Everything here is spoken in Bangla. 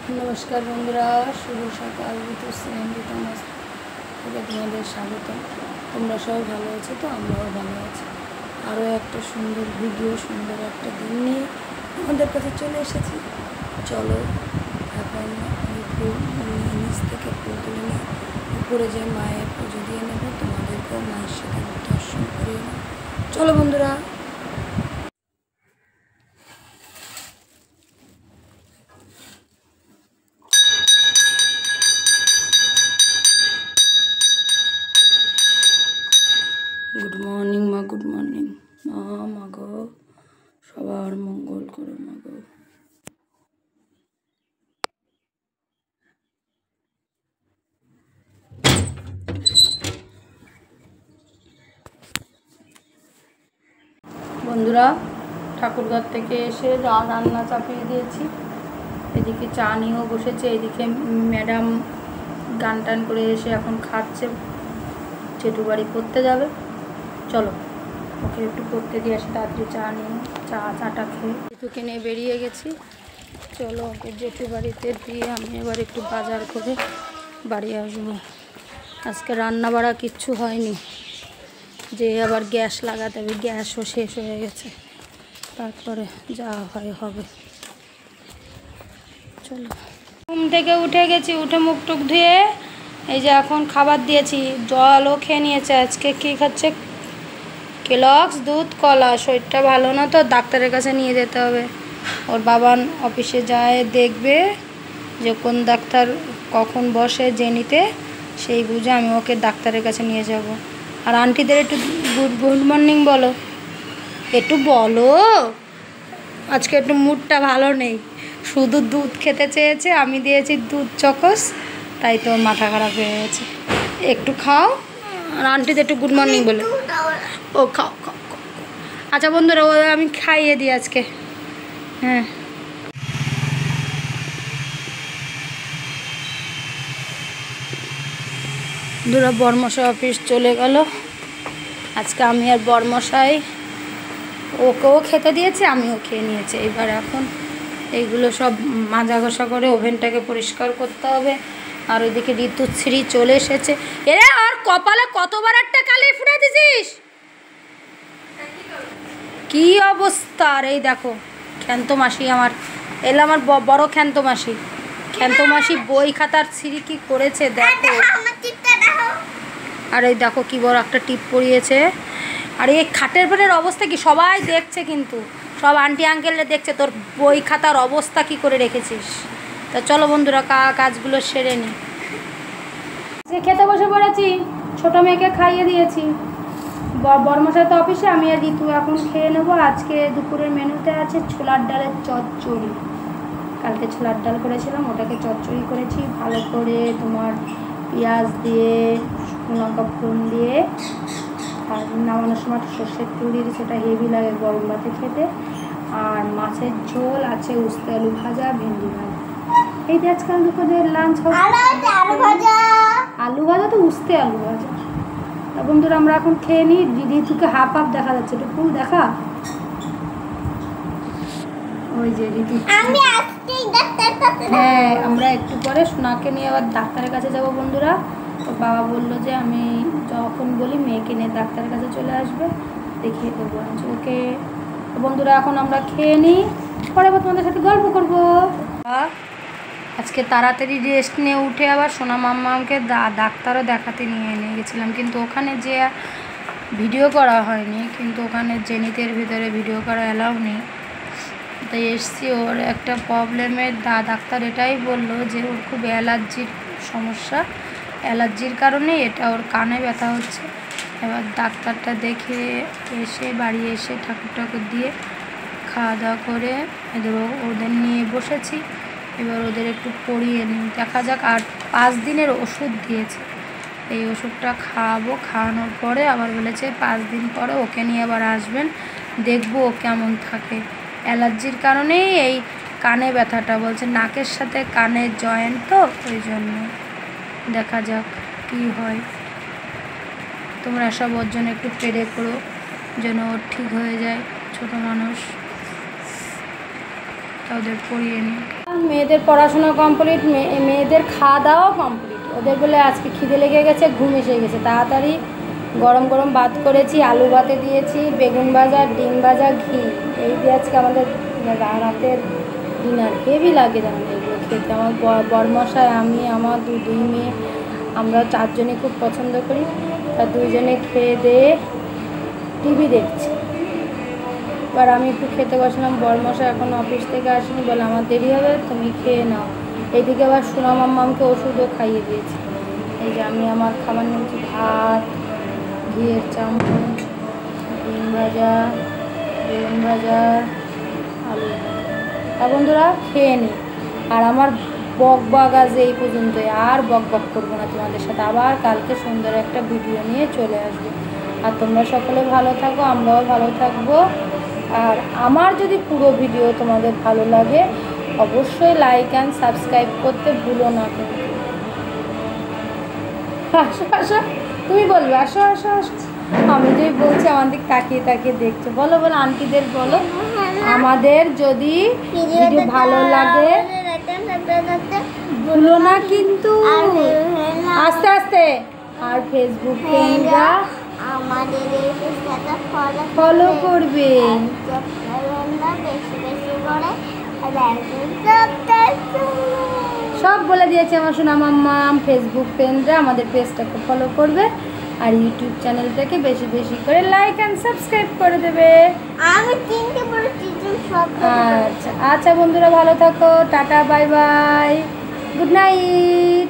नमस्कार बंधुरा शुभ सकाल ऋतुश्री मस्त तुम्हारे स्वागत। तुम्हारा सबाई भालो आछो तो आमराओ भालो आछि। आरो एक सुंदर भिडियो सुंदर एक दिन निये आमादेर काछे चले एसेछि। चलो एखन एकटु निच थेके फुल तुले निये उपरे जे मायेर पुजो दिये नेब, तुम्हादेरकेও मायेर साथे दर्शन करिये नेब। चलो बंधुरा। गुड मर्निंग मा, गुड मर्निंग मा। मा गो सबार मंगल करो मा गो। बंधुरा ठाकुरघर থেকে এসে রান্না চাপিয়ে দিয়েছি। এদিকে চা নিয়েও বসেছে, এদিকে ম্যাডাম গান টান করে এসে এখন খাচ্ছে, জেঠু বাড়ি পড়তে যাবে। চলো ওকে একটু পড়তে দিয়ে আসি তাড়াতাড়ি। চা নিয়ে চাটা খেয়ে জেঠুকে নিয়ে বেরিয়ে গেছি। চলো ওকে জেঠু বাড়িতে দিয়ে আমি এবার একটু বাজার করে বাড়ি আসবো। আজকে রান্না বাড়া কিচ্ছু হয়নি, যে আবার গ্যাস লাগাতে হবে, গ্যাসও শেষ হয়ে গেছে। তারপরে যা হয় হবে। চলো ঘুম থেকে উঠে গেছি, উঠে মুখ টুক ধুয়ে এই যে এখন খাবার দিয়েছি, জলও খেয়ে নিয়েছে। আজকে কী খাচ্ছে? কেলগস দুধ কলা। শরীরটা ভালো না তো, ডাক্তারের কাছে নিয়ে যেতে হবে। ওর বাবা অফিসে যায়, দেখবে যে কোন ডাক্তার কখন বসে জেনিতে, সেই বুঝে আমি ওকে ডাক্তারের কাছে নিয়ে যাব। আর আন্টিদের একটু গুড মর্নিং বলো, একটু বলো। আজকে একটু মুডটা ভালো নেই, শুধু দুধ খেতে চেয়েছে, আমি দিয়েছি দুধ চকস, তাই তো মাথা খারাপ হয়ে গেছে। একটু খাও আর আন্টিদের একটু গুড মর্নিং বলে। ও খাও খাও খাও। আচ্ছা বন্ধুরা, ও আমি খাইয়ে দিই আজকে। হ্যাঁ বন্ধুরা, বর্মশাই অফিস চলে গেল। আজকে আমি আর বর্মশাই, ওকেও খেতে দিয়েছি, আমিও খেয়ে নিয়েছি। এবার এখন এইগুলো সব মাজা ঘষা করে ওভেনটাকে পরিষ্কার করতে হবে। আর ওইদিকে ঋতুশ্রী চলে এসেছে। এরে আর কপালে কতবার একটা কালি ফুটে দিছিস, কি অবস্থা! আর এই দেখো ক্ষান্ত মাসি আমার এলো, আমার বড় ক্ষান্ত মাসি। ক্ষান্ত মাসি বই খাতার ছিঁড়ি কি করেছে দেখো। আর এই দেখো কি বড় একটা টিপ পরিয়েছে। আর এই খাটের পেটের অবস্থা কি সবাই দেখছে, কিন্তু সব আন্টি আঙ্কেলরা দেখছে তোর বই খাতার অবস্থা কি করে রেখেছিস। তো চলো বন্ধুরা কাজগুলো সেরে নি। খেতে বসে পড়েছি, ছোটো মেয়েকে খাইয়ে দিয়েছি। বর্মশাই তো অফিসে, আমি আর ঋতু এখন খেয়ে নেবো। আজকে দুপুরের মেনুতে আছে ছোলার ডালের চচ্চড়ি। কালকে ছোলার ডাল করেছিলাম, ওটাকে চচ্চড়ি করেছি ভালো করে, তোমার পেঁয়াজ দিয়ে শুকনো লঙ্কা ফোড়ন দিয়ে। আর নামানোর সময় সর্ষের তেল দিয়ে, সেটা হেভি লাগে গরম ভাতে খেতে। আর মাছের ঝোল আছে, উস্তে আলু ভাজা, ভেন্ডি ভাজা। এই যে আজকাল দুপুরের লাঞ্চ হবে আলু ভাজা, তো উস্তে আলু ভাজা। বন্ধুরা আমরা এখন খেয়ে নিই। ঋতুকে হাফ হাফ দেখা যাচ্ছে, একটু ফুল দেখা। ওই যে ঋতু, হ্যাঁ আমরা একটু পরে সোনাকে নিয়ে আবার ডাক্তারের কাছে যাব বন্ধুরা। তো বাবা বললো যে আমি যখন বলি মেয়েকে নিয়ে ডাক্তারের কাছে চলে আসবে, দেখিয়ে দেবো ওকে। বন্ধুরা এখন আমরা খেয়ে নিই, পরে তোমাদের সাথে গল্প করবো। আজকে তাড়াতাড়ি রেস্ট নিয়ে উঠে আবার সোনা মাম্মাকে ডাক্তারও দেখাতে নিয়ে গেছিলাম, কিন্তু ওখানে যে ভিডিও করা হয়নি, কিন্তু ওখানে জেনিতের ভিতরে ভিডিও করা অ্যালাউ নেই। তাই এসছি। ওর একটা প্রবলেমের ডাক্তার এটাই বললো যে ওর খুব অ্যালার্জির সমস্যা, অ্যালার্জির কারণে এটা ওর কানে ব্যথা হচ্ছে। এবার ডাক্তারটা দেখে এসে বাড়ি এসে ঠাকুর দিয়ে খাওয়া দাওয়া করে ওদের নিয়ে বসেছি। এবার ওদের একটু পড়িয়ে নিই, দেখা যাক। আর 5 দিনের ওষুধ দিয়েছে, এই ওষুধটা খাওয়াবো। খাওয়ানোর পরে আবার বলেছে 5 দিন পরে ওকে নিয়ে আবার আসবেন, দেখবো ও কেমন থাকে। অ্যালার্জির কারণেই এই কানে ব্যথাটা, বলছে নাকের সাথে কানের জয়েন্ট, তো ওই জন্য। দেখা যাক কি হয়। তোমরা সব ওর জন্য একটু প্রে করো যেন ওর ঠিক হয়ে যায়, ছোটো মানুষ। ওদের পড়িয়ে নিই। মেয়েদের পড়াশোনা কমপ্লিট, মেয়েদের খাওয়া দাওয়াও কমপ্লিট। ওদের বলে আজকে খিদে লেগে গেছে, ঘুম এসে গেছে, তাড়াতাড়ি গরম গরম ভাত করেছি, আলু ভাতে দিয়েছি, বেগুন ভাজা, ডিম ভাজা, ঘি, এই দিয়ে আজকে আমাদের রাতের ডিনার। হেভি লাগে জানেন এগুলো খেতে। আমার বরমশাই, আমি, আমার দুই মেয়ে, আমরা 4 জনে খুব পছন্দ করি। তা 2 জনে খেয়ে দিয়ে টিভি দেখছি। এবার আমি একটু খেতে বসলাম। বরমশাই এখন অফিস থেকে আসেনি, বলে আমার দেরি হবে, তুমি খেয়ে নাও। এইদিকে আবার সোনা মাম্মামকে ওষুধও খাইয়ে দিয়েছি। এই যে আমি আমার খাবার নিয়েছি, ভাত, ঘিয়ের চামচ, ডিম ভাজা, বেগুন ভাজা, আলু ভাজা। তা বন্ধুরা খেয়ে নিই। আর আমার বক আজ এই পর্যন্তই, আর বক করবো না তোমাদের সাথে। আবার কালকে সুন্দর একটা ভিডিও নিয়ে চলে আসবো। আর তোমরা সকলে ভালো থাকো, আমরাও ভালো থাকবো। আর আমার যদি পুরো ভিডিও তোমাদের ভালো লাগে, অবশ্যই লাইক অ্যান্ড সাবস্ক্রাইব করতে ভুলো না। কিন্তু আসো আসো, তুমি বলবে আসো আসো আসো। আমি যদি বলছি আমার দিক তাকিয়ে তাকিয়ে দেখছো। বলো বলো আন্টিদের বলো, আমাদের যদি ভিডিও ভালো লাগে ভুলো না কিন্তু, আস্তে আস্তে। আর ফেসবুক পেজটা আমাদের এই পেজটা ফলো করবে। বেশি বেশি করে সব বলে দিয়েছে আমার সোনা মাম্মাম। ফেসবুক পেজটা আমাদের পেজটাকে ফলো করবে, আর ইউটিউব চ্যানেলটাকে বেশি বেশি করে লাইক অ্যান্ড সাবস্ক্রাইব করে দেবে। আমি 3টে বড় চিকেন সব। আচ্ছা আচ্ছা বন্ধুরা, ভালো থাকো, tata, bye bye, good night.